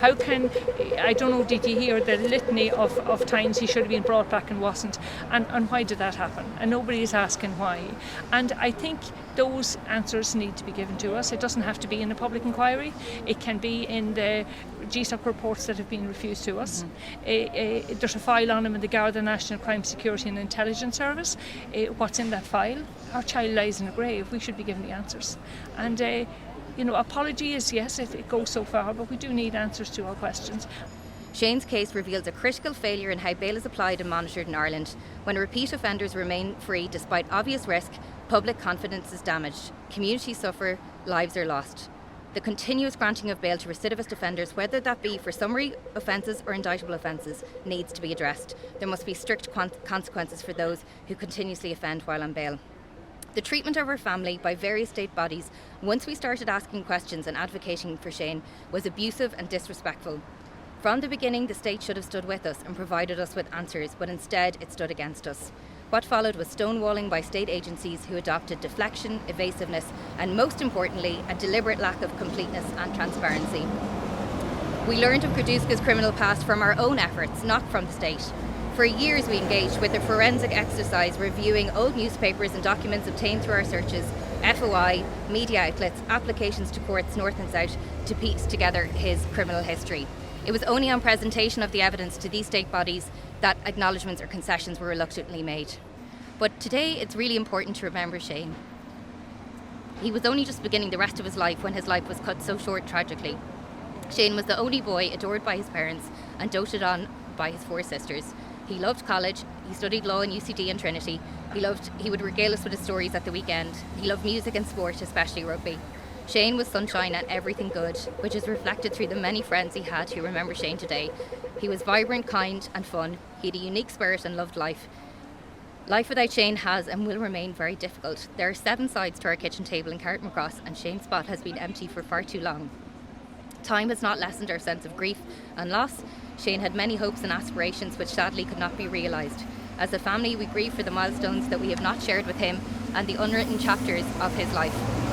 How can, I don't know, did you hear the litany of times he should have been brought back and wasn't? And why did that happen? And nobody is asking why. And I think those answers need to be given to us. It doesn't have to be in a public inquiry. It can be in the GSOC reports that have been refused to us. There's a file on him in the Garda National Crime Security and Intelligence Service. What's in that file? Our child lies in a grave. We should be given the answers. And apology is, yes, it goes so far, but we do need answers to our questions. Shane's case reveals a critical failure in how bail is applied and monitored in Ireland. When repeat offenders remain free despite obvious risk, public confidence is damaged, communities suffer, lives are lost. The continuous granting of bail to recidivist offenders, whether that be for summary offences or indictable offences, needs to be addressed. There must be strict consequences for those who continuously offend while on bail. The treatment of our family by various state bodies, once we started asking questions and advocating for Shane, was abusive and disrespectful. From the beginning, the state should have stood with us and provided us with answers, but instead it stood against us. What followed was stonewalling by state agencies who adopted deflection, evasiveness, and most importantly, a deliberate lack of completeness and transparency. We learned of Kradewska's criminal past from our own efforts, not from the state. For years we engaged with a forensic exercise reviewing old newspapers and documents obtained through our searches, FOI, media outlets, applications to courts north and south to piece together his criminal history. It was only on presentation of the evidence to these state bodies that acknowledgements or concessions were reluctantly made. But today it's really important to remember Shane. He was only just beginning the rest of his life when his life was cut so short tragically. Shane was the only boy adored by his parents and doted on by his four sisters. He loved college, he studied law in UCD and Trinity. He would regale us with his stories at the weekend. He loved music and sport, especially rugby. Shane was sunshine and everything good, which is reflected through the many friends he had who remember Shane today. He was vibrant, kind and fun. He had a unique spirit and loved life. Life without Shane has and will remain very difficult. There are 7 sides to our kitchen table in Carrickmacross and Shane's spot has been empty for far too long. Time has not lessened our sense of grief and loss. Shane had many hopes and aspirations which sadly could not be realised. As a family, we grieve for the milestones that we have not shared with him and the unwritten chapters of his life.